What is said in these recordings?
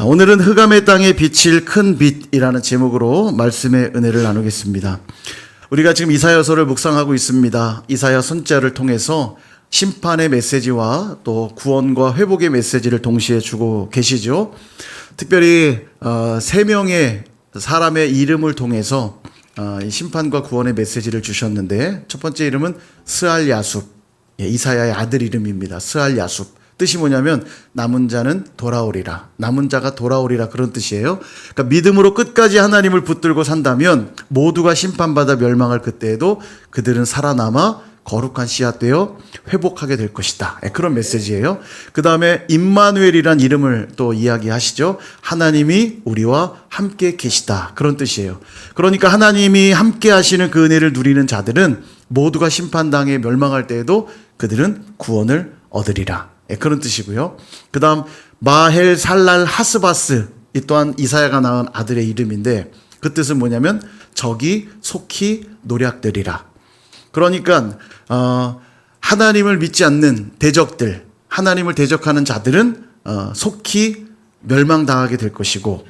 오늘은 흑암의 땅에 비칠 큰 빛이라는 제목으로 말씀의 은혜를 나누겠습니다. 우리가 지금 이사야서를 묵상하고 있습니다. 이사야 선자를 통해서 심판의 메시지와 또 구원과 회복의 메시지를 동시에 주고 계시죠. 특별히 세 명의 사람의 이름을 통해서 심판과 구원의 메시지를 주셨는데, 첫 번째 이름은 스알야숲, 이사야의 아들 이름입니다. 스알야숲. 뜻이 뭐냐면 남은 자는 돌아오리라, 남은 자가 돌아오리라, 그런 뜻이에요. 그러니까 믿음으로 끝까지 하나님을 붙들고 산다면 모두가 심판받아 멸망할 그때에도 그들은 살아남아 거룩한 씨앗 되어 회복하게 될 것이다, 그런 메시지예요. 그 다음에 임마누엘이란 이름을 또 이야기하시죠. 하나님이 우리와 함께 계시다, 그런 뜻이에요. 그러니까 하나님이 함께 하시는 그 은혜를 누리는 자들은 모두가 심판당해 멸망할 때에도 그들은 구원을 얻으리라, 그런 뜻이고요. 그 다음 마헬 살랄 하스바스, 이 또한 이사야가 낳은 아들의 이름인데, 그 뜻은 뭐냐면 적이 속히 노략되리라. 그러니까 하나님을 믿지 않는 대적들, 하나님을 대적하는 자들은 속히 멸망당하게 될 것이고,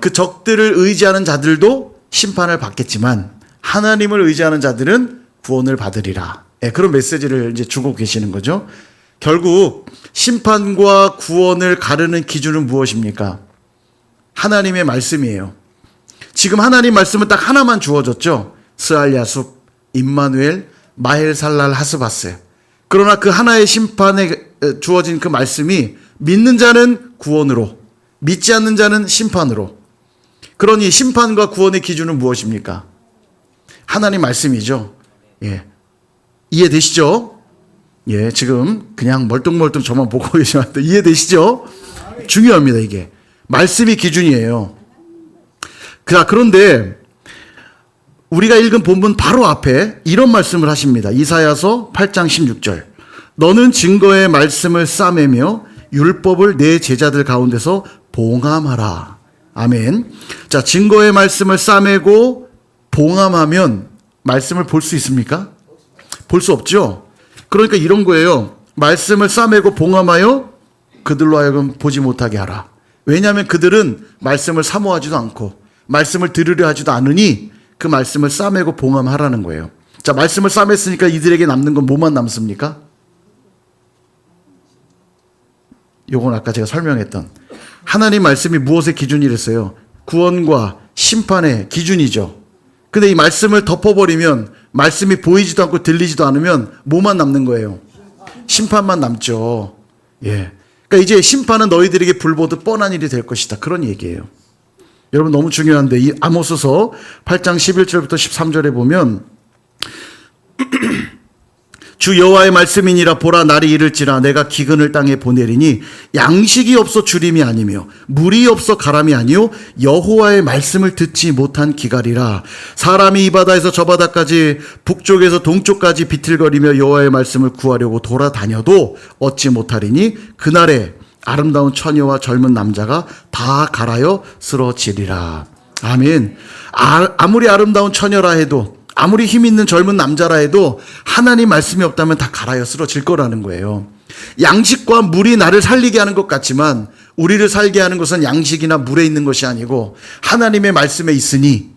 그 적들을 의지하는 자들도 심판을 받겠지만 하나님을 의지하는 자들은 구원을 받으리라, 그런 메시지를 이제 주고 계시는 거죠. 결국 심판과 구원을 가르는 기준은 무엇입니까? 하나님의 말씀이에요. 지금 하나님 말씀은 딱 하나만 주어졌죠. 스알야숲, 임마누엘, 마헬살랄 하스바스. 그러나 그 하나의 심판에 주어진 그 말씀이 믿는 자는 구원으로, 믿지 않는 자는 심판으로. 그러니 심판과 구원의 기준은 무엇입니까? 하나님 말씀이죠. 이해되시죠? 지금 그냥 멀뚱멀뚱 저만 보고 계시면 안 돼. 이해되시죠? 중요합니다, 이게. 말씀이 기준이에요. 그런데 우리가 읽은 본문 바로 앞에 이런 말씀을 하십니다. 이사야서 8장 16절. 너는 증거의 말씀을 싸매며 율법을 내 제자들 가운데서 봉함하라. 아멘. 자, 증거의 말씀을 싸매고 봉함하면 말씀을 볼 수 있습니까? 볼 수 없죠. 그러니까 이런 거예요. 말씀을 싸매고 봉함하여 그들로 하여금 보지 못하게 하라. 왜냐하면 그들은 말씀을 사모하지도 않고 말씀을 들으려 하지도 않으니 그 말씀을 싸매고 봉함하라는 거예요. 자, 말씀을 싸맸으니까 이들에게 남는 건 뭐만 남습니까? 요건 아까 제가 설명했던 하나님 말씀이 무엇의 기준이랬어요? 구원과 심판의 기준이죠. 근데 이 말씀을 덮어버리면, 말씀이 보이지도 않고 들리지도 않으면 뭐만 남는 거예요? 심판만 남죠. 그러니까 이제 심판은 너희들에게 불보듯 뻔한 일이 될 것이다, 그런 얘기예요. 여러분, 너무 중요한데 이 아모스서 8장 11절부터 13절에 보면 주 여호와의 말씀이니라. 보라, 날이 이를지라 내가 기근을 땅에 보내리니 양식이 없어 주림이 아니며 물이 없어 가람이 아니요 여호와의 말씀을 듣지 못한 기갈이라. 사람이 이 바다에서 저 바다까지 북쪽에서 동쪽까지 비틀거리며 여호와의 말씀을 구하려고 돌아다녀도 얻지 못하리니 그날에 아름다운 처녀와 젊은 남자가 다 갈아여 쓰러지리라. 아멘. 아무리 아름다운 처녀라 해도, 아무리 힘 있는 젊은 남자라 해도 하나님 말씀이 없다면 다 갈아여 쓰러질 거라는 거예요. 양식과 물이 나를 살리게 하는 것 같지만 우리를 살게 하는 것은 양식이나 물에 있는 것이 아니고 하나님의 말씀에 있으니,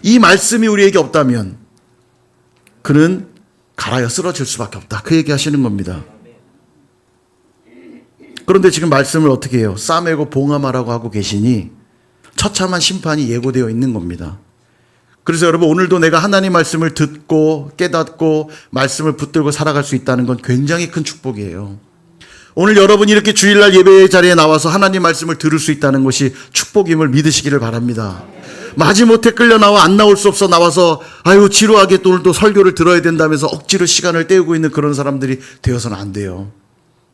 이 말씀이 우리에게 없다면 그는 갈아여 쓰러질 수밖에 없다, 그 얘기 하시는 겁니다. 그런데 지금 말씀을 어떻게 해요? 싸매고 봉함하라고 하고 계시니 처참한 심판이 예고되어 있는 겁니다. 그래서 여러분, 오늘도 내가 하나님 말씀을 듣고 깨닫고 말씀을 붙들고 살아갈 수 있다는 건 굉장히 큰 축복이에요. 오늘 여러분이 이렇게 주일날 예배의 자리에 나와서 하나님 말씀을 들을 수 있다는 것이 축복임을 믿으시기를 바랍니다. 마지못해 끌려 나와 안 나올 수 없어 나와서 아유 지루하게 또 오늘 또 설교를 들어야 된다면서 억지로 시간을 때우고 있는 그런 사람들이 되어서는 안 돼요.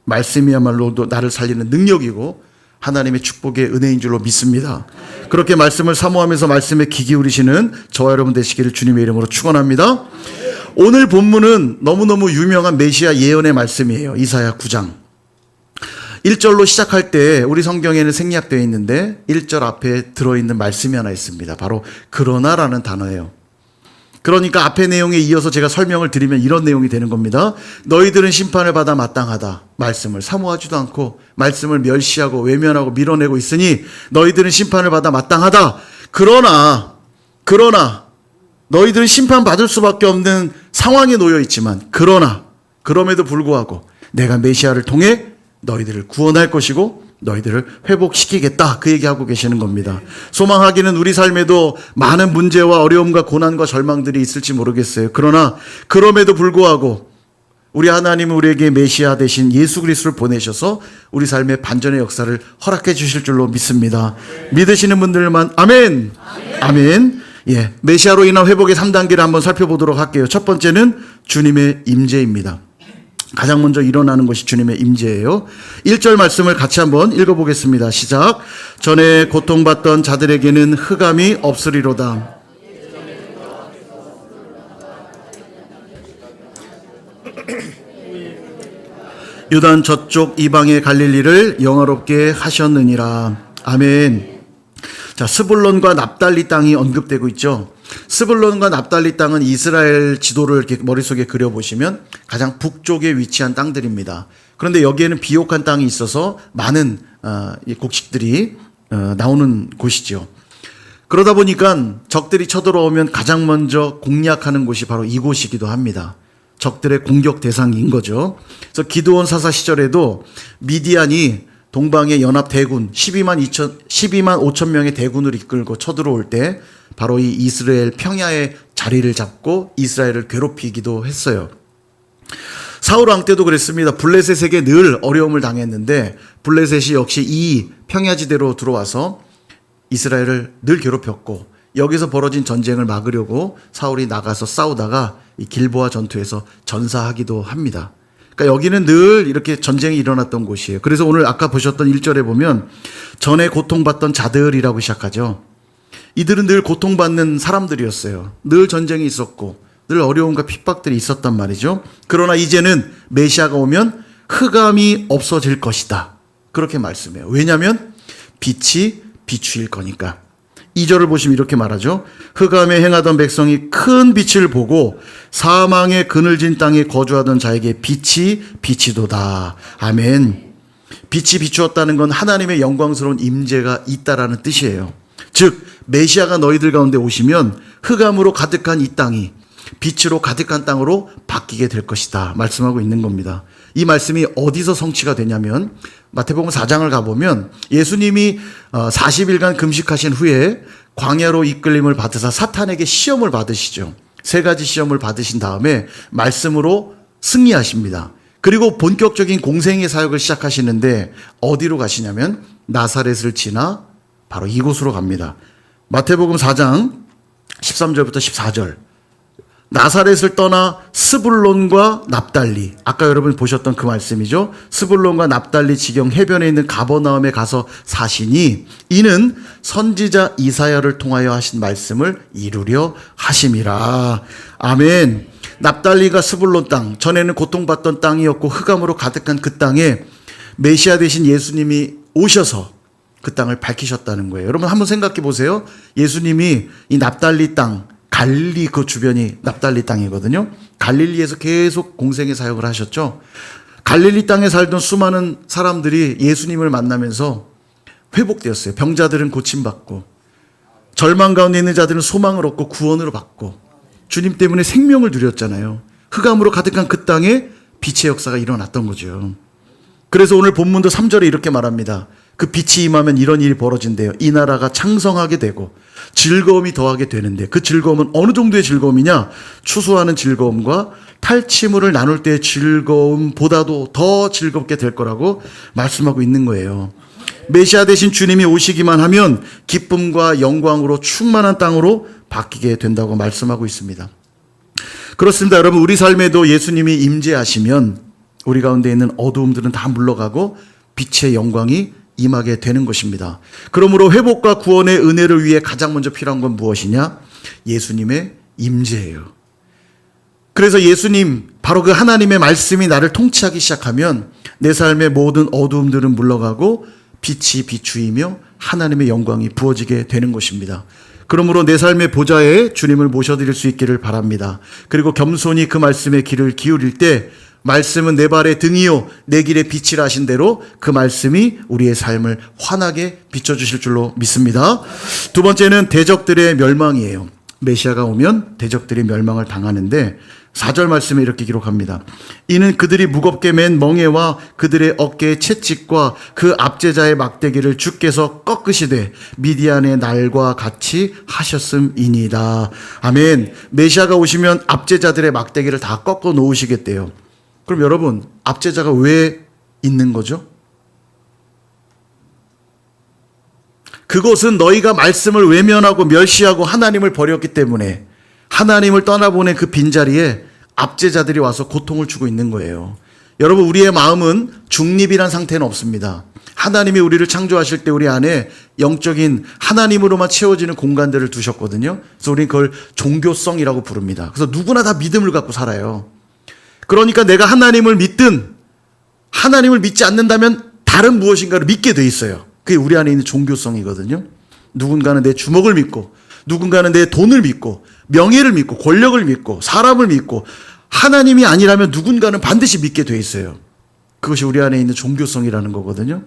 말씀이야말로 나를 살리는 능력이고 하나님의 축복의 은혜인 줄로 믿습니다. 그렇게 말씀을 사모하면서 말씀에 귀 기울이시는 저와 여러분 되시기를 주님의 이름으로 축원합니다. 오늘 본문은 너무너무 유명한 메시아 예언의 말씀이에요. 이사야 9장 1절로 시작할 때 우리 성경에는 생략되어 있는데 1절 앞에 들어있는 말씀이 하나 있습니다. 바로 그러나라는 단어예요. 그러니까 앞의 내용에 이어서 제가 설명을 드리면 이런 내용이 되는 겁니다. 너희들은 심판을 받아 마땅하다. 말씀을 사모하지도 않고 말씀을 멸시하고 외면하고 밀어내고 있으니 너희들은 심판을 받아 마땅하다. 그러나 너희들은 심판받을 수밖에 없는 상황에 놓여 있지만 그럼에도 불구하고 내가 메시아를 통해 너희들을 구원할 것이고 너희들을 회복시키겠다. 그 얘기하고 계시는 겁니다. 소망하기는 우리 삶에도 많은 문제와 어려움과 고난과 절망들이 있을지 모르겠어요. 그러나 그럼에도 불구하고 우리 하나님은 우리에게 메시아 대신 예수 그리스도를 보내셔서 우리 삶의 반전의 역사를 허락해 주실 줄로 믿습니다. 믿으시는 분들만 아멘. 아멘. 예, 메시아로 인한 회복의 3단계를 한번 살펴보도록 할게요. 첫 번째는 주님의 임재입니다. 가장 먼저 일어나는 것이 주님의 임재예요. 1절 말씀을 같이 한번 읽어보겠습니다. 시작. 전에 고통받던 자들에게는 흑암이 없으리로다. 유단 저쪽 이방의 갈릴리를 영화롭게 하셨느니라. 아멘. 자, 스불론과 납달리 땅이 언급되고 있죠. 스불론과 납달리 땅은 이스라엘 지도를 이렇게 머릿속에 그려보시면 가장 북쪽에 위치한 땅들입니다. 그런데 여기에는 비옥한 땅이 있어서 많은 곡식들이 나오는 곳이죠. 그러다 보니까 적들이 쳐들어오면 가장 먼저 공략하는 곳이 바로 이곳이기도 합니다. 적들의 공격 대상인 거죠. 그래서 기드온 사사 시절에도 미디안이 동방의 연합 대군 12만 5천 명의 대군을 이끌고 쳐들어올 때 바로 이 이스라엘 평야에 자리를 잡고 이스라엘을 괴롭히기도 했어요. 사울 왕 때도 그랬습니다. 블레셋에게 늘 어려움을 당했는데 블레셋이 역시 이 평야지대로 들어와서 이스라엘을 늘 괴롭혔고 여기서 벌어진 전쟁을 막으려고 사울이 나가서 싸우다가 이 길보아 전투에서 전사하기도 합니다. 그러니까 여기는 늘 이렇게 전쟁이 일어났던 곳이에요. 그래서 오늘 아까 보셨던 1절에 보면 전에 고통받던 자들이라고 시작하죠. 이들은 늘 고통받는 사람들이었어요. 늘 전쟁이 있었고 늘 어려움과 핍박들이 있었단 말이죠. 그러나 이제는 메시아가 오면 흑암이 없어질 것이다. 그렇게 말씀해요. 왜냐하면 빛이 비추일 거니까. 2절을 보시면 이렇게 말하죠. 흑암에 행하던 백성이 큰 빛을 보고 사망의 그늘진 땅에 거주하던 자에게 빛이 비치도다. 아멘. 빛이 비추었다는 건 하나님의 영광스러운 임재가 있다라는 뜻이에요. 즉 메시아가 너희들 가운데 오시면 흑암으로 가득한 이 땅이 빛으로 가득한 땅으로 바뀌게 될 것이다 말씀하고 있는 겁니다. 이 말씀이 어디서 성취가 되냐면 마태복음 4장을 가보면 예수님이 40일간 금식하신 후에 광야로 이끌림을 받으사 사탄에게 시험을 받으시죠. 3가지 시험을 받으신 다음에 말씀으로 승리하십니다. 그리고 본격적인 공생의 사역을 시작하시는데 어디로 가시냐면 나사렛을 지나 바로 이곳으로 갑니다. 마태복음 4장 13절부터 14절. 나사렛을 떠나 스불론과 납달리, 아까 여러분 보셨던 그 말씀이죠. 스불론과 납달리 지경 해변에 있는 가버나움에 가서 사시니 이는 선지자 이사야를 통하여 하신 말씀을 이루려 하심이라. 아멘. 납달리가 스불론 땅, 전에는 고통받던 땅이었고 흑암으로 가득한 그 땅에 메시아 되신 예수님이 오셔서 그 땅을 밝히셨다는 거예요. 여러분 한번 생각해 보세요. 예수님이 이 납달리 땅, 갈릴리 그 주변이 납달리 땅이거든요. 갈릴리에서 계속 공생의 사역을 하셨죠. 갈릴리 땅에 살던 수많은 사람들이 예수님을 만나면서 회복되었어요. 병자들은 고침받고 절망 가운데 있는 자들은 소망을 얻고 구원을 받고 주님 때문에 생명을 누렸잖아요. 흑암으로 가득한 그 땅에 빛의 역사가 일어났던 거죠. 그래서 오늘 본문도 3절에 이렇게 말합니다. 그 빛이 임하면 이런 일이 벌어진대요. 이 나라가 창성하게 되고 즐거움이 더하게 되는데 그 즐거움은 어느 정도의 즐거움이냐? 추수하는 즐거움과 탈취물을 나눌 때의 즐거움보다도 더 즐겁게 될 거라고 말씀하고 있는 거예요. 메시아 대신 주님이 오시기만 하면 기쁨과 영광으로 충만한 땅으로 바뀌게 된다고 말씀하고 있습니다. 그렇습니다. 여러분 우리 삶에도 예수님이 임재하시면 우리 가운데 있는 어두움들은 다 물러가고 빛의 영광이 임하게 되는 것입니다. 그러므로 회복과 구원의 은혜를 위해 가장 먼저 필요한 건 무엇이냐? 예수님의 임재예요. 그래서 예수님, 바로 그 하나님의 말씀이 나를 통치하기 시작하면 내 삶의 모든 어두움들은 물러가고 빛이 비추이며 하나님의 영광이 부어지게 되는 것입니다. 그러므로 내 삶의 보좌에 주님을 모셔드릴 수 있기를 바랍니다. 그리고 겸손히 그 말씀에 귀를 기울일 때 말씀은 내 발의 등이요 내 길의 빛이라 하신 대로 그 말씀이 우리의 삶을 환하게 비춰주실 줄로 믿습니다. 두 번째는 대적들의 멸망이에요. 메시아가 오면 대적들이 멸망을 당하는데 4절 말씀에 이렇게 기록합니다. 이는 그들이 무겁게 맨 멍에와 그들의 어깨의 채찍과 그 압제자의 막대기를 주께서 꺾으시되 미디안의 날과 같이 하셨음이니이다. 아멘. 메시아가 오시면 압제자들의 막대기를 다 꺾어 놓으시겠대요. 그럼 여러분, 압제자가 왜 있는 거죠? 그것은 너희가 말씀을 외면하고 멸시하고 하나님을 버렸기 때문에 하나님을 떠나보낸 그 빈자리에 압제자들이 와서 고통을 주고 있는 거예요. 여러분, 우리의 마음은 중립이란 상태는 없습니다. 하나님이 우리를 창조하실 때 우리 안에 영적인 하나님으로만 채워지는 공간들을 두셨거든요. 그래서 우리는 그걸 종교성이라고 부릅니다. 그래서 누구나 다 믿음을 갖고 살아요. 그러니까 내가 하나님을 믿든 하나님을 믿지 않는다면 다른 무엇인가를 믿게 돼 있어요. 그게 우리 안에 있는 종교성이거든요. 누군가는 내 주먹을 믿고, 누군가는 내 돈을 믿고, 명예를 믿고, 권력을 믿고, 사람을 믿고, 하나님이 아니라면 누군가는 반드시 믿게 돼 있어요. 그것이 우리 안에 있는 종교성이라는 거거든요.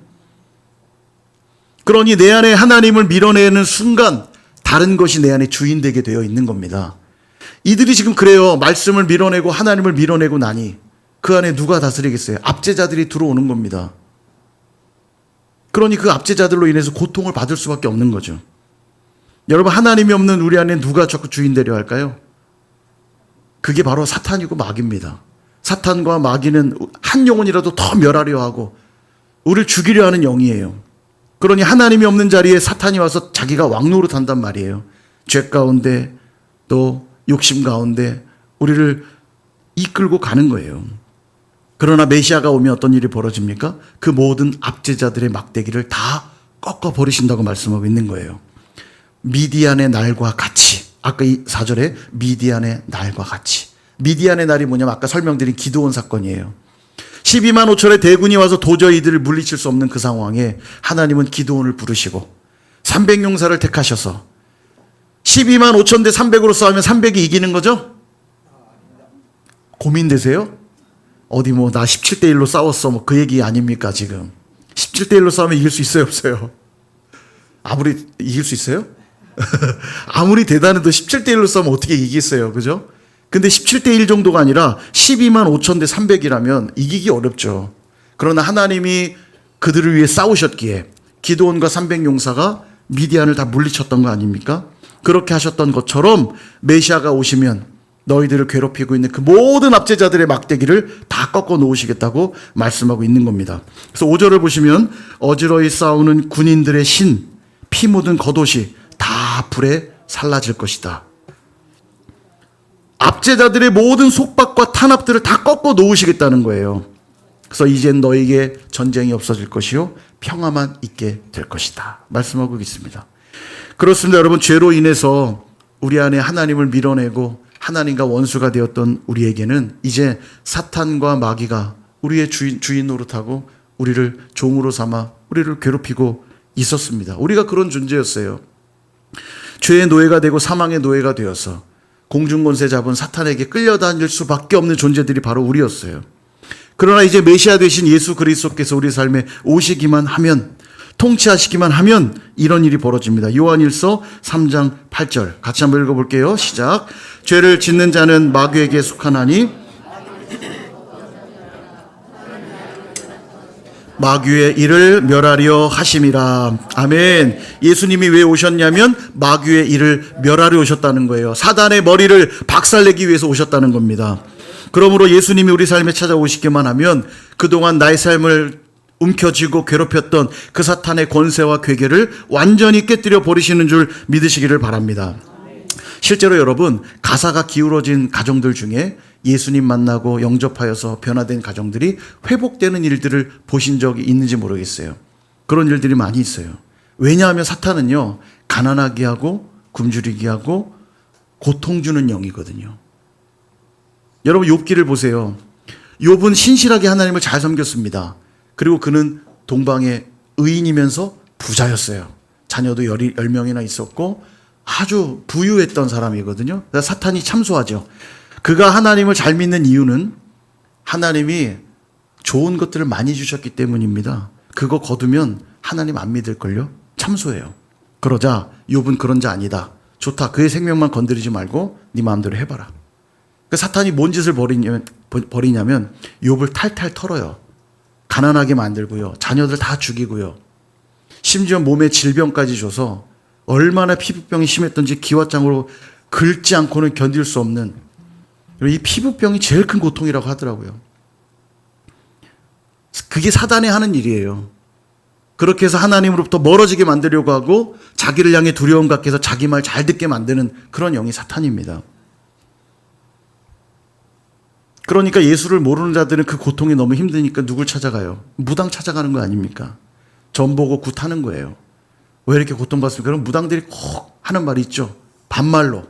그러니 내 안에 하나님을 밀어내는 순간 다른 것이 내 안에 주인되게 되어 있는 겁니다. 이들이 지금 그래요. 말씀을 밀어내고 하나님을 밀어내고 나니 그 안에 누가 다스리겠어요? 압제자들이 들어오는 겁니다. 그러니 그 압제자들로 인해서 고통을 받을 수밖에 없는 거죠. 여러분, 하나님이 없는 우리 안에 누가 자꾸 주인 되려 할까요? 그게 바로 사탄이고 마귀입니다. 사탄과 마귀는 한 영혼이라도 더 멸하려 하고 우리를 죽이려 하는 영이에요. 그러니 하나님이 없는 자리에 사탄이 와서 자기가 왕노릇 한단 말이에요. 죄 가운데 또 욕심 가운데 우리를 이끌고 가는 거예요. 그러나 메시아가 오면 어떤 일이 벌어집니까? 그 모든 압제자들의 막대기를 다 꺾어 버리신다고 말씀하고 있는 거예요. 미디안의 날과 같이, 아까 이 4절에 미디안의 날과 같이. 미디안의 날이 뭐냐면 아까 설명드린 기드온 사건이에요. 12만 5천의 대군이 와서 도저히 이들을 물리칠 수 없는 그 상황에 하나님은 기드온을 부르시고 300용사를 택하셔서 12만 5천 대 300으로 싸우면 300이 이기는 거죠? 고민되세요? 어디 뭐 나 17대 1로 싸웠어 뭐 그 얘기 아닙니까 지금? 17대 1로 싸우면 이길 수 있어요 없어요? 아무리 이길 수 있어요? 아무리 대단해도 17대 1로 싸우면 어떻게 이기겠어요, 그죠? 근데 17대 1 정도가 아니라 12만 5천 대 300이라면 이기기 어렵죠. 그러나 하나님이 그들을 위해 싸우셨기에 기드온과 300용사가 미디안을 다 물리쳤던 거 아닙니까? 그렇게 하셨던 것처럼 메시아가 오시면 너희들을 괴롭히고 있는 그 모든 압제자들의 막대기를 다 꺾어 놓으시겠다고 말씀하고 있는 겁니다. 그래서 5절을 보시면 어지러이 싸우는 군인들의 신, 피 묻은 겉옷이 다 불에 살라질 것이다. 압제자들의 모든 속박과 탄압들을 다 꺾어 놓으시겠다는 거예요. 그래서 이젠 너에게 전쟁이 없어질 것이요 평화만 있게 될 것이다 말씀하고 있습니다. 그렇습니다. 여러분, 죄로 인해서 우리 안에 하나님을 밀어내고 하나님과 원수가 되었던 우리에게는 이제 사탄과 마귀가 우리의 주인 노릇하고 우리를 종으로 삼아 우리를 괴롭히고 있었습니다. 우리가 그런 존재였어요. 죄의 노예가 되고 사망의 노예가 되어서 공중권세 잡은 사탄에게 끌려다닐 수밖에 없는 존재들이 바로 우리였어요. 그러나 이제 메시아 되신 예수 그리스도께서 우리 삶에 오시기만 하면, 통치하시기만 하면 이런 일이 벌어집니다. 요한일서 3장 8절 같이 한번 읽어볼게요. 시작. 죄를 짓는 자는 마귀에게 속하나니 마귀의 일을 멸하려 하심이라. 아멘. 예수님이 왜 오셨냐면 마귀의 일을 멸하려 오셨다는 거예요. 사단의 머리를 박살내기 위해서 오셨다는 겁니다. 그러므로 예수님이 우리 삶에 찾아오시기만 하면 그동안 나의 삶을 움켜쥐고 괴롭혔던 그 사탄의 권세와 괴계를 완전히 깨뜨려 버리시는 줄 믿으시기를 바랍니다. 실제로 여러분, 가사가 기울어진 가정들 중에 예수님 만나고 영접하여서 변화된 가정들이 회복되는 일들을 보신 적이 있는지 모르겠어요. 그런 일들이 많이 있어요. 왜냐하면 사탄은요, 가난하게 하고 굶주리게 하고 고통 주는 영이거든요. 여러분, 욥기를 보세요. 욥은 신실하게 하나님을 잘 섬겼습니다. 그리고 그는 동방의 의인이면서 부자였어요. 자녀도 10명이나 있었고 아주 부유했던 사람이거든요. 그러니까 사탄이 참소하죠. 그가 하나님을 잘 믿는 이유는 하나님이 좋은 것들을 많이 주셨기 때문입니다. 그거 거두면 하나님 안 믿을걸요? 참소해요. 그러자 욥은 그런 자 아니다. 좋다. 그의 생명만 건드리지 말고 네 마음대로 해봐라. 그 사탄이 뭔 짓을 벌이냐면 욥을 탈탈 털어요. 가난하게 만들고요. 자녀들 다 죽이고요. 심지어 몸에 질병까지 줘서 얼마나 피부병이 심했던지 기왓장으로 긁지 않고는 견딜 수 없는, 이 피부병이 제일 큰 고통이라고 하더라고요. 그게 사단이 하는 일이에요. 그렇게 해서 하나님으로부터 멀어지게 만들려고 하고 자기를 향해 두려움 갖게 해서 자기 말 잘 듣게 만드는 그런 영이 사탄입니다. 그러니까 예수를 모르는 자들은 그 고통이 너무 힘드니까 누굴 찾아가요? 무당 찾아가는 거 아닙니까? 점 보고 굿하는 거예요. 왜 이렇게 고통받습니까? 그럼 무당들이 꼭 하는 말이 있죠. 반말로.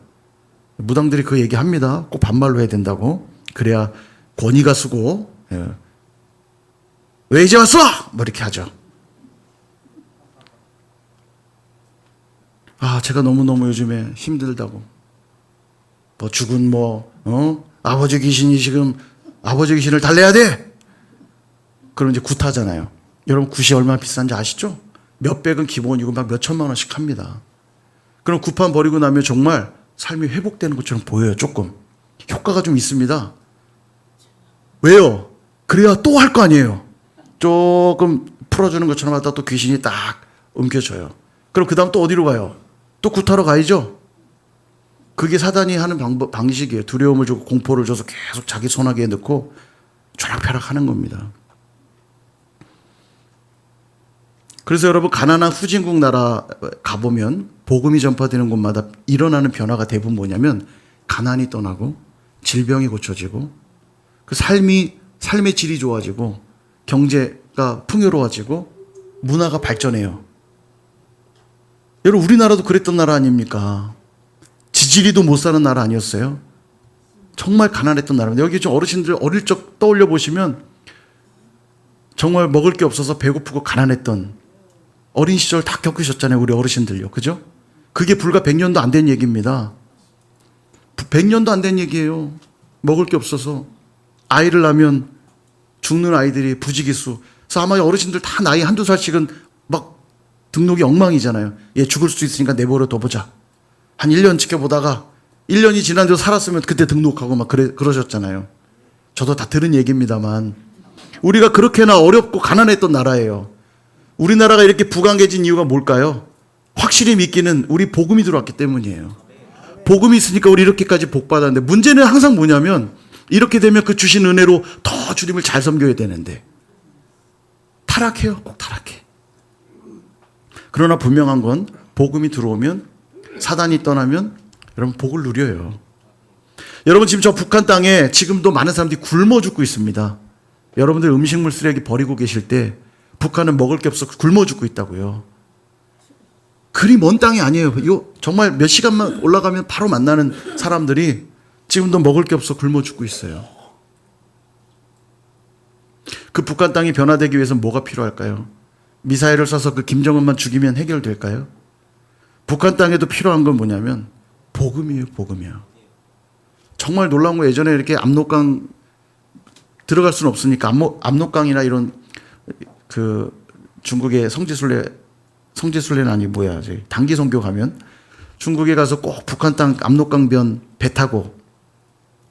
무당들이 그 얘기합니다. 꼭 반말로 해야 된다고. 그래야 권위가 쓰고, 왜 이제 왔어? 뭐 이렇게 하죠. 제가 너무너무 요즘에 힘들다고. 죽은 아버지 귀신이 지금 아버지 귀신을 달래야 돼! 그럼 이제 굿하잖아요. 여러분 굿이 얼마나 비싼지 아시죠? 몇백은 기본이고 막 몇천만 원씩 합니다. 그럼 굿판 버리고 나면 정말 삶이 회복되는 것처럼 보여요. 조금. 효과가 좀 있습니다. 왜요? 그래야 또 할 거 아니에요. 조금 풀어주는 것처럼 하다 또 귀신이 딱 옮겨져요. 그럼 그 다음 또 어디로 가요? 또 굿하러 가야죠. 그게 사단이 하는 방식이에요. 두려움을 주고 공포를 줘서 계속 자기 손아귀에 넣고 쥐락펴락 하는 겁니다. 그래서 여러분 가나안 후진국 나라 가보면 복음이 전파되는 곳마다 일어나는 변화가 대부분 뭐냐면 가난이 떠나고 질병이 고쳐지고 그 삶의 질이 좋아지고 경제가 풍요로워지고 문화가 발전해요. 여러분 우리나라도 그랬던 나라 아닙니까? 지지리도 못 사는 나라 아니었어요? 정말 가난했던 나라입니다. 여기 좀 어르신들 어릴 적 떠올려 보시면 정말 먹을 게 없어서 배고프고 가난했던 어린 시절 다 겪으셨잖아요. 우리 어르신들요. 그죠? 그게 불과 100년도 안 된 얘기입니다. 100년도 안 된 얘기예요. 먹을 게 없어서. 아이를 낳으면 죽는 아이들이 부지기수. 그래서 아마 어르신들 다 나이 한두 살씩은 막 등록이 엉망이잖아요. 얘 죽을 수 있으니까 내버려 둬보자. 한 1년 지켜보다가 1년이 지난대로 살았으면 그때 등록하고 막 그러셨잖아요. 저도 다 들은 얘기입니다만 우리가 그렇게나 어렵고 가난했던 나라예요. 우리나라가 이렇게 부강해진 이유가 뭘까요? 확실히 믿기는 우리 복음이 들어왔기 때문이에요. 복음이 있으니까 우리 이렇게까지 복 받았는데 문제는 항상 뭐냐면 이렇게 되면 그 주신 은혜로 더 주님을 잘 섬겨야 되는데 타락해요. 꼭 타락해. 그러나 분명한 건 복음이 들어오면 사단이 떠나면 여러분 복을 누려요. 여러분 지금 저 북한 땅에 지금도 많은 사람들이 굶어 죽고 있습니다. 여러분들 음식물 쓰레기 버리고 계실 때 북한은 먹을 게 없어 굶어 죽고 있다고요. 그리 먼 땅이 아니에요. 이거 정말 몇 시간만 올라가면 바로 만나는 사람들이 지금도 먹을 게 없어 굶어 죽고 있어요. 그 북한 땅이 변화되기 위해서 뭐가 필요할까요? 미사일을 쏴서 그 김정은만 죽이면 해결될까요? 북한 땅에도 필요한 건 뭐냐면 복음이에요. 복음이요. 정말 놀라운 거 예전에 이렇게 압록강 들어갈 수는 없으니까 압록강이나 이런 그 중국의 성지순례는 아니 뭐야 단기 선교 가면 중국에 가서 꼭 북한 땅 압록강변 배 타고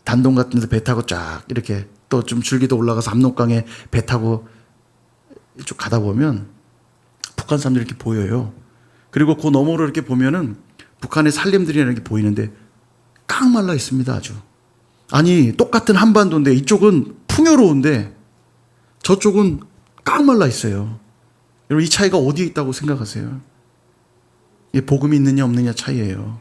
단동 같은 데 배 타고 쫙 이렇게 또 좀 줄기도 올라가서 압록강에 배 타고 쭉 가다 보면 북한 사람들이 이렇게 보여요. 그리고 그 너머로 이렇게 보면은 북한의 산림들이 이렇게 보이는데 깡 말라 있습니다. 아주. 아니 똑같은 한반도인데 이쪽은 풍요로운데 저쪽은 깡 말라 있어요. 여러분 이 차이가 어디에 있다고 생각하세요? 이게 복음이 있느냐 없느냐 차이예요.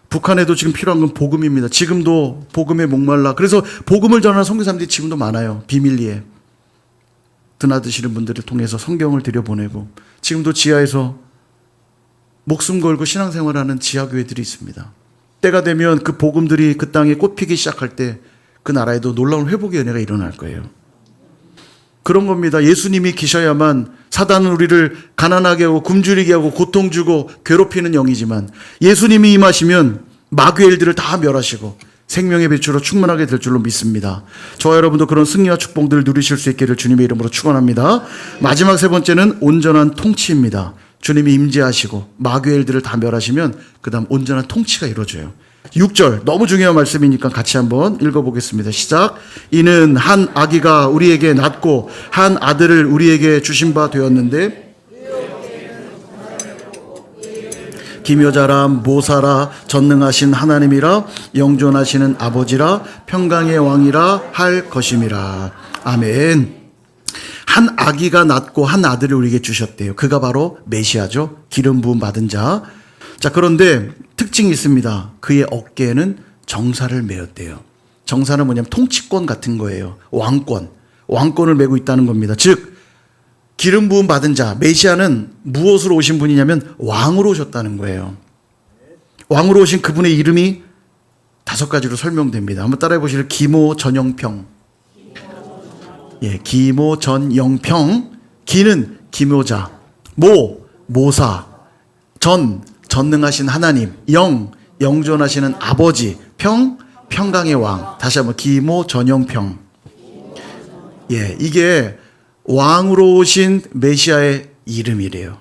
북한에도 지금 필요한 건 복음입니다. 지금도 복음에 목말라. 그래서 복음을 전하는 선교사님들이 지금도 많아요. 비밀리에 드나드시는 분들을 통해서 성경을 들여보내고 지금도 지하에서 목숨 걸고 신앙생활하는 지하교회들이 있습니다. 때가 되면 그 복음들이 그 땅에 꽃피기 시작할 때 그 나라에도 놀라운 회복의 은혜가 일어날 거예요. 그런 겁니다. 예수님이 계셔야만 사단은 우리를 가난하게 하고 굶주리게 하고 고통 주고 괴롭히는 영이지만 예수님이 임하시면 마귀의 일들을 다 멸하시고 생명의 배추로 충만하게 될 줄로 믿습니다. 저와 여러분도 그런 승리와 축복들을 누리실 수 있기를 주님의 이름으로 축원합니다. 마지막 세 번째는 온전한 통치입니다. 주님이 임재하시고 마귀의 일들을 다 멸하시면 그 다음 온전한 통치가 이루어져요. 6절 너무 중요한 말씀이니까 같이 한번 읽어보겠습니다. 시작. 이는 한 아기가 우리에게 낳고 한 아들을 우리에게 주신 바 되었는데 기묘자라 모사라 전능하신 하나님이라 영존하시는 아버지라 평강의 왕이라 할 것임이라. 아멘. 한 아기가 낳고 한 아들을 우리에게 주셨대요. 그가 바로 메시아죠. 기름 부음 받은 자. 자, 그런데 특징이 있습니다. 그의 어깨에는 정사를 메었대요. 정사는 뭐냐면 통치권 같은 거예요. 왕권을 메고 있다는 겁니다. 즉 기름 부음 받은 자 메시아는 무엇으로 오신 분이냐면 왕으로 오셨다는 거예요. 왕으로 오신 그분의 이름이 5가지로 설명됩니다. 한번 따라해 보시죠. 기모전영평. 예, 기모전영평. 기는 기묘자, 모사, 전능하신 하나님, 영존하시는 아버지, 평강의 왕. 다시 한번 기모전영평. 예, 이게 왕으로 오신 메시아의 이름이래요.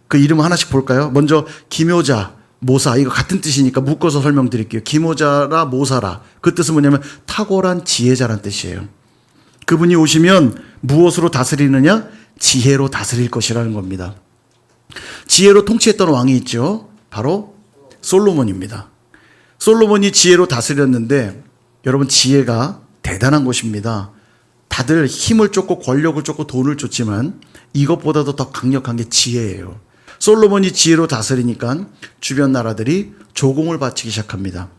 그 이름 하나씩 볼까요? 먼저 기묘자, 모사, 이거 같은 뜻이니까 묶어서 설명드릴게요. 기묘자라 모사라. 그 뜻은 뭐냐면 탁월한 지혜자란 뜻이에요. 그분이 오시면 무엇으로 다스리느냐? 지혜로 다스릴 것이라는 겁니다. 지혜로 통치했던 왕이 있죠. 바로 솔로몬입니다. 솔로몬이 지혜로 다스렸는데 여러분 지혜가 대단한 것입니다. 다들 힘을 쫓고 권력을 쫓고 돈을 쫓지만 이것보다도 더 강력한 게 지혜예요. 솔로몬이 지혜로 다스리니까 주변 나라들이 조공을 바치기 시작합니다.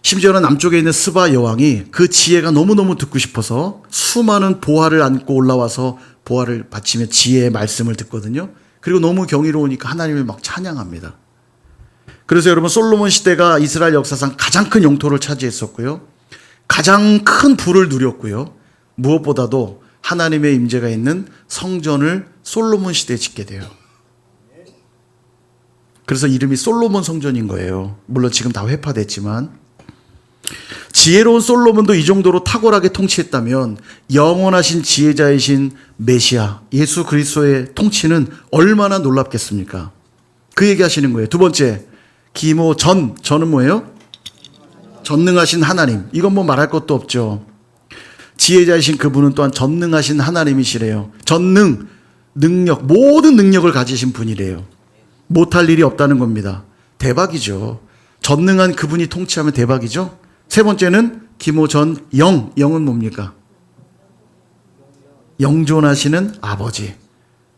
심지어는 남쪽에 있는 스바 여왕이 그 지혜가 너무너무 듣고 싶어서 수많은 보화를 안고 올라와서 보화를 바치며 지혜의 말씀을 듣거든요. 그리고 너무 경이로우니까 하나님을 막 찬양합니다. 그래서 여러분 솔로몬 시대가 이스라엘 역사상 가장 큰 영토를 차지했었고요. 가장 큰 부를 누렸고요. 무엇보다도 하나님의 임재가 있는 성전을 솔로몬 시대에 짓게 돼요. 그래서 이름이 솔로몬 성전인 거예요. 물론 지금 다 회파됐지만 지혜로운 솔로몬도 이 정도로 탁월하게 통치했다면 영원하신 지혜자이신 메시아 예수 그리스도의 통치는 얼마나 놀랍겠습니까? 그 얘기하시는 거예요. 두 번째, 저는 뭐예요? 전능하신 하나님. 이건 뭐 말할 것도 없죠. 지혜자이신 그분은 또한 전능하신 하나님이시래요. 능력, 모든 능력을 가지신 분이래요. 못할 일이 없다는 겁니다. 대박이죠. 전능한 그분이 통치하면 대박이죠. 세 번째는 영은 뭡니까? 영존하시는 아버지.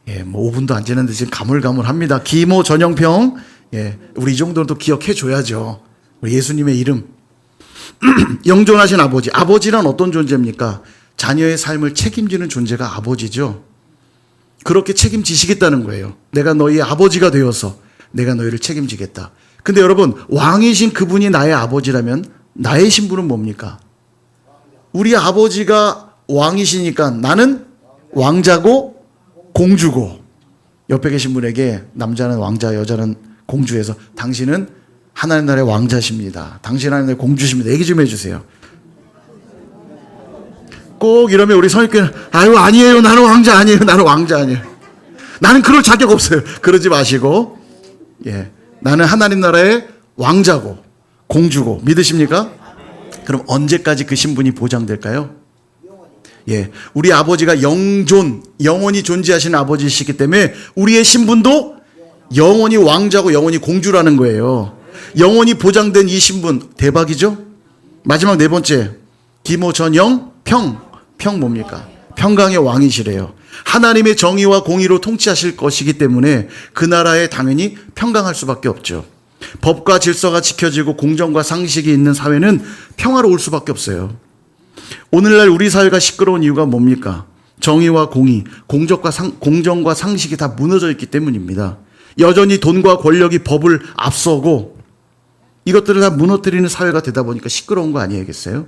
예, 뭐 5분도 안 지났는데 지금 가물가물합니다. 기모전영평. 예, 우리 이 정도는 또 기억해 줘야죠. 우리 예수님의 이름. 영존하신 아버지. 아버지란 어떤 존재입니까? 자녀의 삶을 책임지는 존재가 아버지죠. 그렇게 책임지시겠다는 거예요. 내가 너희의 아버지가 되어서 내가 너희를 책임지겠다. 근데 여러분, 왕이신 그분이 나의 아버지라면 나의 신분은 뭡니까? 우리 아버지가 왕이시니까 나는 왕자고 공주고, 옆에 계신 분에게 남자는 왕자, 여자는 공주에서 당신은 하나님 나라의 왕자십니다. 당신 하나님 나라의 공주십니다. 얘기 좀 해주세요. 꼭 이러면 우리 선입견은 아유 아니에요. 나는 왕자 아니에요. 나는 왕자 아니에요. 나는 그럴 자격 없어요. 그러지 마시고, 예, 나는 하나님 나라의 왕자고 공주고 믿으십니까? 그럼 언제까지 그 신분이 보장될까요? 예, 우리 아버지가 영원히 존재하시는 아버지이시기 때문에 우리의 신분도 영원히 왕자고 영원히 공주라는 거예요. 영원히 보장된 이 신분 대박이죠? 마지막 네 번째, 평 뭡니까? 평강의 왕이시래요. 하나님의 정의와 공의로 통치하실 것이기 때문에 그 나라에 당연히 평강할 수밖에 없죠. 법과 질서가 지켜지고 공정과 상식이 있는 사회는 평화로울 수밖에 없어요. 오늘날 우리 사회가 시끄러운 이유가 뭡니까? 정의와 공의, 공정과 상식이 다 무너져 있기 때문입니다. 여전히 돈과 권력이 법을 앞서고 이것들을 다 무너뜨리는 사회가 되다 보니까 시끄러운 거 아니겠어요?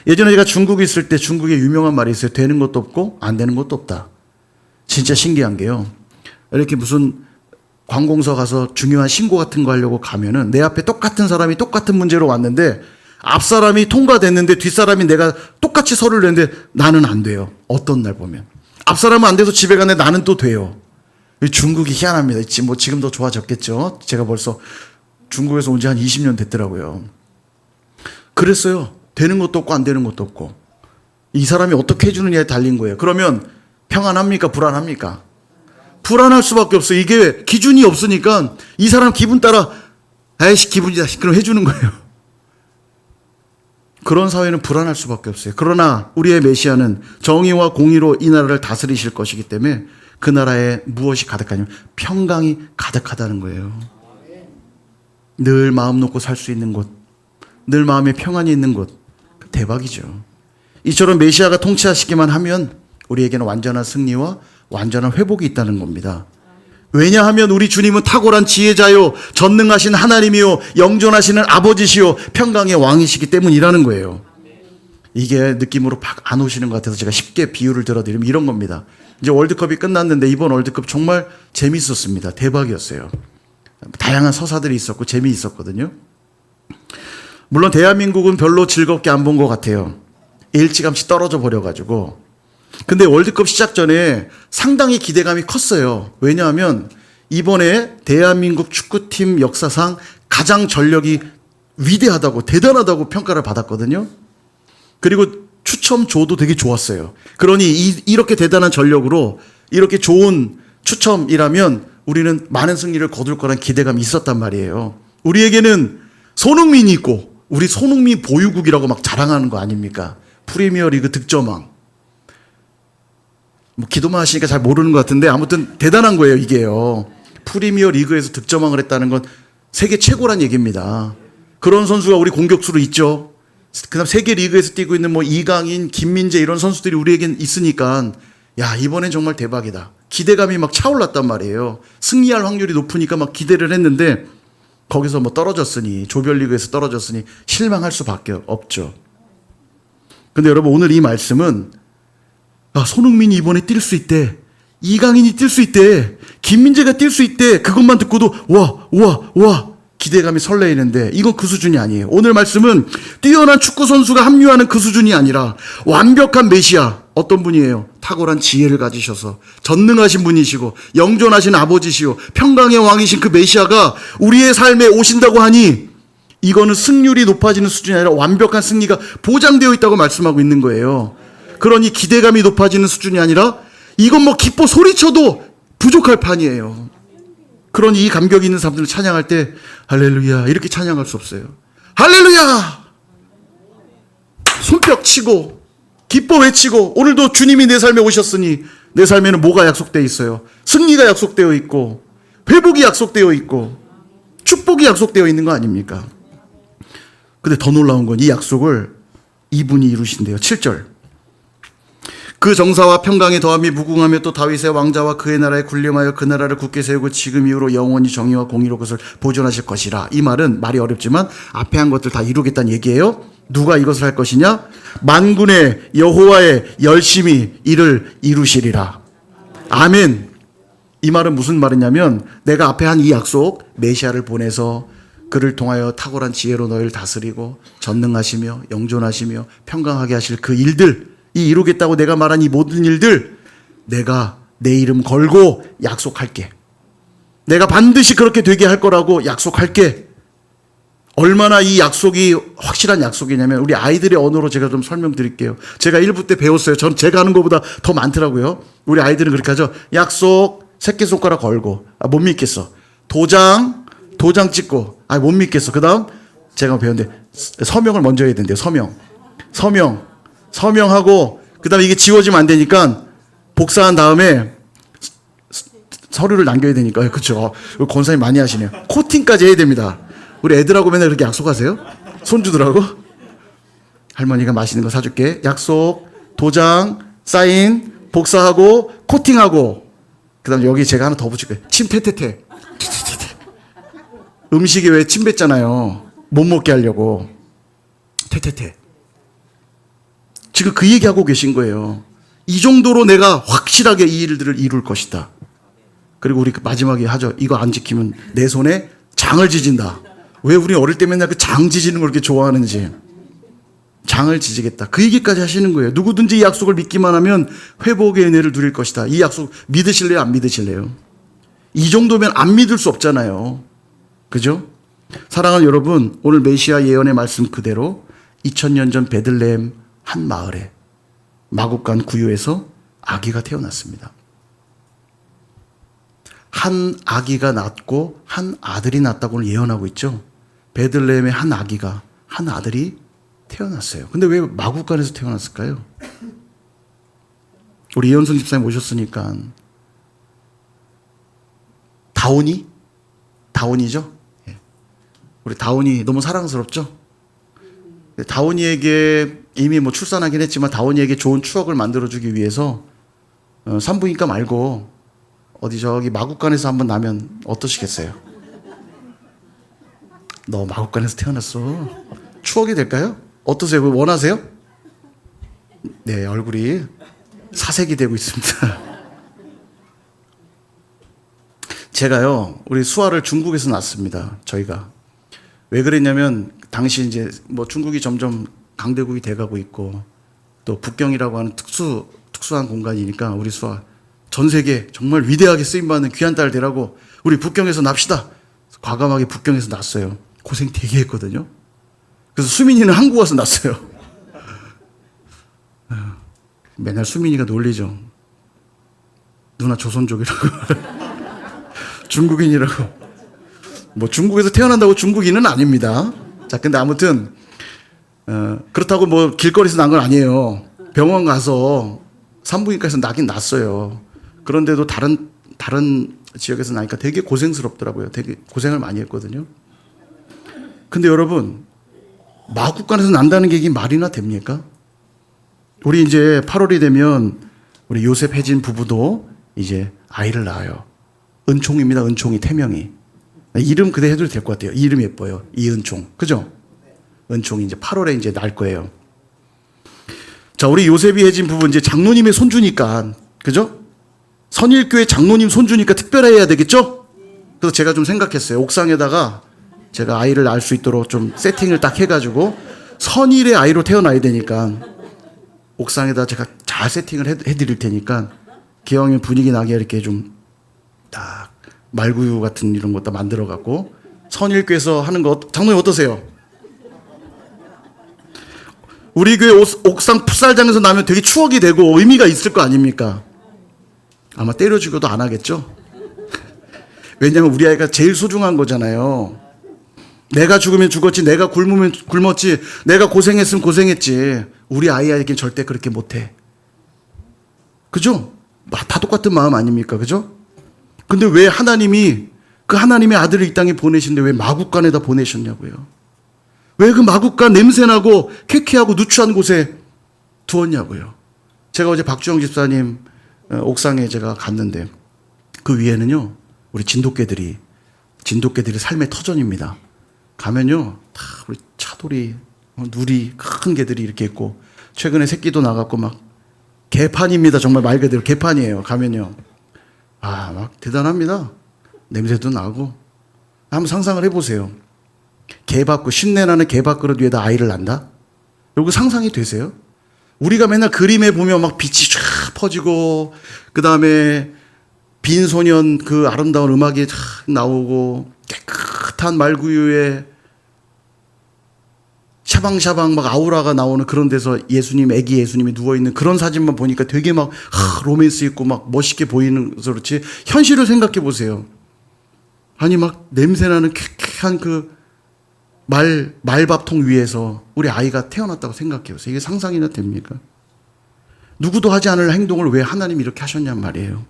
예전에 제가 중국에 있을 때 중국에 유명한 말이 있어요. 되는 것도 없고 안 되는 것도 없다. 진짜 신기한 게요. 이렇게 무슨 관공서 가서 중요한 신고 같은 거 하려고 가면은 내 앞에 똑같은 사람이 똑같은 문제로 왔는데 앞 사람이 통과됐는데 뒷 사람이 내가 똑같이 서류를 냈는데 나는 안 돼요. 어떤 날 보면. 앞 사람은 안 돼서 집에 가는데 나는 또 돼요. 중국이 희한합니다. 지금 더 좋아졌겠죠. 제가 벌써 중국에서 온 지 한 20년 됐더라고요. 그랬어요. 되는 것도 없고 안 되는 것도 없고. 이 사람이 어떻게 해주느냐에 달린 거예요. 그러면 평안합니까? 불안합니까? 불안할 수밖에 없어요. 이게 기준이 없으니까 이 사람 기분 따라 아이씨 기분이다. 그럼 해주는 거예요. 그런 사회는 불안할 수밖에 없어요. 그러나 우리의 메시아는 정의와 공의로 이 나라를 다스리실 것이기 때문에 그 나라에 무엇이 가득하냐면 평강이 가득하다는 거예요. 늘 마음 놓고 살 수 있는 곳, 늘 마음에 평안이 있는 곳, 대박이죠. 이처럼 메시아가 통치하시기만 하면 우리에게는 완전한 승리와 완전한 회복이 있다는 겁니다. 왜냐하면 우리 주님은 탁월한 지혜자요, 전능하신 하나님이요, 영존하시는 아버지시요, 평강의 왕이시기 때문이라는 거예요. 이게 느낌으로 팍 안 오시는 것 같아서 제가 쉽게 비유를 들어드리면 이런 겁니다. 이제 월드컵이 끝났는데 이번 월드컵 정말 재밌었습니다. 대박이었어요. 다양한 서사들이 있었고 재미있었거든요. 물론 대한민국은 별로 즐겁게 안 본 것 같아요. 일찌감치 떨어져 버려가지고. 근데 월드컵 시작 전에 상당히 기대감이 컸어요. 왜냐하면 이번에 대한민국 축구팀 역사상 가장 전력이 위대하다고 대단하다고 평가를 받았거든요. 그리고 추첨조도 되게 좋았어요. 그러니 이렇게 대단한 전력으로 이렇게 좋은 추첨이라면 우리는 많은 승리를 거둘 거란 기대감이 있었단 말이에요. 우리에게는 손흥민이 있고 우리 손흥민 보유국이라고 막 자랑하는 거 아닙니까? 프리미어리그 득점왕. 뭐 기도만 하시니까 잘 모르는 것 같은데 아무튼 대단한 거예요, 이게요. 프리미어 리그에서 득점왕을 했다는 건 세계 최고란 얘기입니다. 그런 선수가 우리 공격수로 있죠. 그다음 세계 리그에서 뛰고 있는 뭐 이강인, 김민재 이런 선수들이 우리에겐 있으니까 야, 이번엔 정말 대박이다. 기대감이 막 차올랐단 말이에요. 승리할 확률이 높으니까 막 기대를 했는데 거기서 뭐 떨어졌으니 조별리그에서 떨어졌으니 실망할 수밖에 없죠. 근데 여러분 오늘 이 말씀은 손흥민이 이번에 뛸 수 있대. 이강인이 뛸 수 있대. 김민재가 뛸 수 있대. 그것만 듣고도 와 기대감이 설레이는데 이건 그 수준이 아니에요. 오늘 말씀은 뛰어난 축구 선수가 합류하는 그 수준이 아니라 완벽한 메시아. 어떤 분이에요? 탁월한 지혜를 가지셔서 전능하신 분이시고 영존하신 아버지시오 평강의 왕이신 그 메시아가 우리의 삶에 오신다고 하니 이거는 승률이 높아지는 수준이 아니라 완벽한 승리가 보장되어 있다고 말씀하고 있는 거예요. 그러니 기대감이 높아지는 수준이 아니라 이건 뭐 기뻐 소리쳐도 부족할 판이에요. 그러니 이 감격이 있는 사람들을 찬양할 때 할렐루야 이렇게 찬양할 수 없어요. 할렐루야 손뼉 치고 기뻐 외치고 오늘도 주님이 내 삶에 오셨으니 내 삶에는 뭐가 약속되어 있어요? 승리가 약속되어 있고 회복이 약속되어 있고 축복이 약속되어 있는 거 아닙니까? 근데 더 놀라운 건 이 약속을 이분이 이루신대요. 7절 그 정사와 평강에 더함이 무궁하며 또 다윗의 왕자와 그의 나라에 군림하여 그 나라를 굳게 세우고 지금 이후로 영원히 정의와 공의로 그것을 보존하실 것이라. 이 말은 말이 어렵지만 앞에 한 것들 다 이루겠다는 얘기예요. 누가 이것을 할 것이냐? 만군의 여호와의 열심히 이를 이루시리라. 아멘. 이 말은 무슨 말이냐면 내가 앞에 한 이 약속 메시아를 보내서 그를 통하여 탁월한 지혜로 너희를 다스리고 전능하시며 영존하시며 평강하게 하실 그 일들 이 이루겠다고 내가 말한 이 모든 일들 내가 내 이름 걸고 약속할게. 내가 반드시 그렇게 되게 할 거라고 약속할게. 얼마나 이 약속이 확실한 약속이냐면 우리 아이들의 언어로 제가 좀 설명드릴게요. 제가 1부 때 배웠어요. 저는 제가 하는 것보다 더 많더라고요. 우리 아이들은 그렇게 하죠. 약속 새끼손가락 걸고 못 믿겠어. 도장 찍고 못 믿겠어. 그 다음 제가 배웠는데 서명을 먼저 해야 된대요. 서명하고 그 다음에 이게 지워지면 안 되니까 복사한 다음에 서류를 남겨야 되니까 그렇죠. 권사님 많이 하시네요. 코팅까지 해야 됩니다. 우리 애들하고 맨날 그렇게 약속하세요? 손주들하고? 할머니가 맛있는 거 사줄게. 약속, 도장, 사인, 복사하고, 코팅하고, 그 다음에 여기 제가 하나 더 붙일 거예요. 침 테테테. 음식에 왜 침 뱉잖아요. 못 먹게 하려고. 테테테. 지금 그 얘기하고 계신 거예요. 이 정도로 내가 확실하게 이 일들을 이룰 것이다. 그리고 우리 마지막에 하죠. 이거 안 지키면 내 손에 장을 지진다. 왜 우리 어릴 때 맨날 그 장 지지는 걸 그렇게 좋아하는지. 장을 지지겠다. 그 얘기까지 하시는 거예요. 누구든지 이 약속을 믿기만 하면 회복의 은혜를 누릴 것이다. 이 약속 믿으실래요? 안 믿으실래요? 이 정도면 안 믿을 수 없잖아요. 그죠? 사랑하는 여러분, 오늘 메시아 예언의 말씀 그대로 2000년 전 베들레헴 한 마을에 마국간 구유에서 아기가 태어났습니다. 한 아기가 낳고 한 아들이 낳았다고 오늘 예언하고 있죠. 베들레헴의 한 아기가, 한 아들이 태어났어요. 근데 왜 마국간에서 태어났을까요? 우리 이현승 집사님 오셨으니까 다온이죠? 우리 다온이 너무 사랑스럽죠? 다온이에게 이미 뭐 출산하긴 했지만 다온이에게 좋은 추억을 만들어주기 위해서 산부인과 말고 어디 저기 마국간에서 한번 나면 어떠시겠어요? 너 마국간에서 태어났어. 추억이 될까요? 어떠세요? 원하세요? 네, 얼굴이 사색이 되고 있습니다. 제가요, 우리 수아를 중국에서 낳았습니다. 저희가. 왜 그랬냐면, 당시 이제 뭐 중국이 점점 강대국이 돼가고 있고, 또 북경이라고 하는 특수한 공간이니까 우리 수아 전 세계 정말 위대하게 쓰임받는 귀한 딸 되라고 우리 북경에서 납시다. 과감하게 북경에서 낳았어요. 고생 되게 했거든요. 그래서 수민이는 한국 와서 낳았어요. 맨날 수민이가 놀리죠. 누나 조선족이라고. 중국인이라고. 뭐 중국에서 태어난다고 중국인은 아닙니다. 자, 근데 아무튼 그렇다고 뭐 길거리에서 난 건 아니에요. 병원 가서 산부인과에서 나긴 났어요. 그런데도 다른 지역에서 나니까 되게 고생스럽더라고요. 되게 고생을 많이 했거든요. 근데 여러분, 마국간에서 난다는 게 이게 말이나 됩니까? 우리 이제 8월이 되면 우리 요셉 혜진 부부도 이제 아이를 낳아요. 은총입니다. 은총이 태명이. 이름 그대 해도 될 것 같아요. 이름 예뻐요. 이은총. 그죠? 은총이 이제 8월에 이제 날 거예요. 자, 우리 요셉이 혜진 부부 이제 장로님의 손주니까, 그죠? 선일교회 장로님 손주니까 특별해야 되겠죠? 그래서 제가 좀 생각했어요. 옥상에다가 제가 아이를 낳을 수 있도록 좀 세팅을 딱 해가지고 선일의 아이로 태어나야 되니까 옥상에다 제가 잘 세팅을 해드릴 테니까 기왕이면 분위기 나게 이렇게 좀 딱 말구유 같은 이런 것도 만들어갖고 선일교회에서 하는 거 장로님 어떠세요? 우리 교회 옥상 풋살장에서 나면 되게 추억이 되고 의미가 있을 거 아닙니까? 아마 때려 죽여도 안 하겠죠? 왜냐하면 우리 아이가 제일 소중한 거잖아요. 내가 죽으면 죽었지, 내가 굶으면 굶었지, 내가 고생했으면 고생했지. 우리 아이에겐 절대 그렇게 못해. 그죠? 다 똑같은 마음 아닙니까? 그죠? 근데 왜 하나님이 그 하나님의 아들을 이 땅에 보내신데 왜 마국간에다 보내셨냐고요? 왜 그 마국간 냄새나고 쾌쾌하고 누추한 곳에 두었냐고요? 제가 어제 박주영 집사님 옥상에 제가 갔는데 그 위에는요, 우리 진돗개들이 삶의 터전입니다. 가면요, 다 우리 차돌이, 누리, 큰 개들이 이렇게 있고, 최근에 새끼도 나갔고, 막, 개판입니다. 정말 말 그대로 개판이에요. 가면요. 막 대단합니다. 냄새도 나고. 한번 상상을 해보세요. 개밥그릇, 신내나는 개밥그릇 위에다 아이를 낳는다? 이거 상상이 되세요? 우리가 맨날 그림에 보면 막 빛이 쫙 퍼지고, 그 다음에 빈소년 그 아름다운 음악이 쫙 나오고, 깨끗한 말구유에 샤방샤방 막 아우라가 나오는 그런 데서 예수님, 애기 예수님이 누워있는 그런 사진만 보니까 되게 막 로맨스 있고 막 멋있게 보이는 것으로 그렇지, 현실을 생각해 보세요. 아니 막 냄새나는 쾌쾌한 그 말밥통 위에서 우리 아이가 태어났다고 생각해 보세요. 이게 상상이나 됩니까? 누구도 하지 않을 행동을 왜 하나님이 이렇게 하셨냔 말이에요.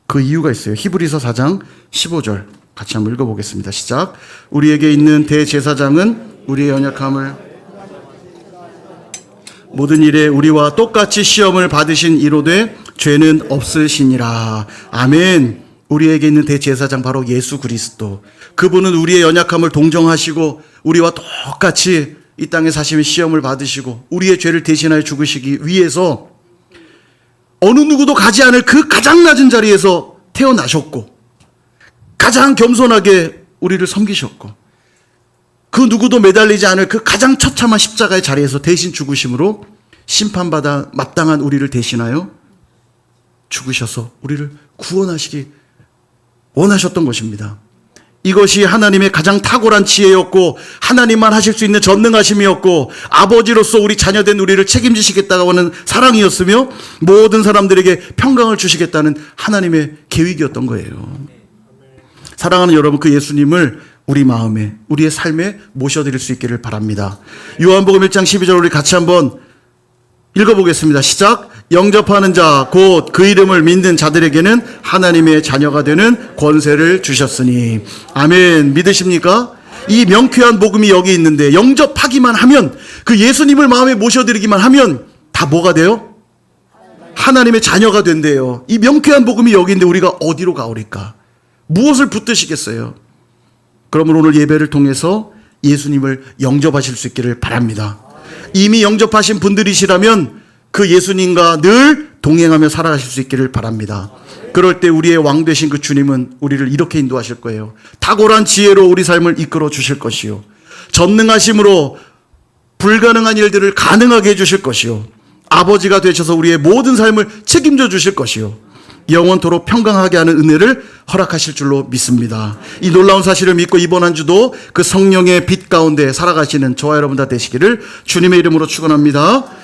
그 이유가 있어요. 히브리서 4장 15절 같이 한번 읽어보겠습니다. 시작. 우리에게 있는 대제사장은 우리의 연약함을 모든 일에 우리와 똑같이 시험을 받으신 이로되 죄는 없으시니라. 아멘. 우리에게 있는 대제사장 바로 예수 그리스도. 그분은 우리의 연약함을 동정하시고 우리와 똑같이 이 땅에 사시며 시험을 받으시고 우리의 죄를 대신하여 죽으시기 위해서 어느 누구도 가지 않을 그 가장 낮은 자리에서 태어나셨고 가장 겸손하게 우리를 섬기셨고 그 누구도 매달리지 않을 그 가장 처참한 십자가의 자리에서 대신 죽으심으로 심판받아 마땅한 우리를 대신하여 죽으셔서 우리를 구원하시기 원하셨던 것입니다. 이것이 하나님의 가장 탁월한 지혜였고 하나님만 하실 수 있는 전능하심이었고 아버지로서 우리 자녀된 우리를 책임지시겠다고 하는 사랑이었으며 모든 사람들에게 평강을 주시겠다는 하나님의 계획이었던 거예요. 사랑하는 여러분, 그 예수님을 우리 마음에, 우리의 삶에 모셔드릴 수 있기를 바랍니다. 요한복음 1장 12절 우리 같이 한번 읽어보겠습니다. 시작. 영접하는 자 곧 그 이름을 믿는 자들에게는 하나님의 자녀가 되는 권세를 주셨으니. 아멘. 믿으십니까? 이 명쾌한 복음이 여기 있는데 영접하기만 하면, 그 예수님을 마음에 모셔드리기만 하면 다 뭐가 돼요? 하나님의 자녀가 된대요. 이 명쾌한 복음이 여기 있는데 우리가 어디로 가오리까? 무엇을 붙드시겠어요? 그러면 오늘 예배를 통해서 예수님을 영접하실 수 있기를 바랍니다. 이미 영접하신 분들이시라면 그 예수님과 늘 동행하며 살아가실 수 있기를 바랍니다. 그럴 때 우리의 왕 되신 그 주님은 우리를 이렇게 인도하실 거예요. 탁월한 지혜로 우리 삶을 이끌어 주실 것이요, 전능하심으로 불가능한 일들을 가능하게 해주실 것이요, 아버지가 되셔서 우리의 모든 삶을 책임져 주실 것이요, 영원토록 평강하게 하는 은혜를 허락하실 줄로 믿습니다. 이 놀라운 사실을 믿고 이번 한 주도 그 성령의 빛 가운데 살아가시는 저와 여러분 다 되시기를 주님의 이름으로 축원합니다.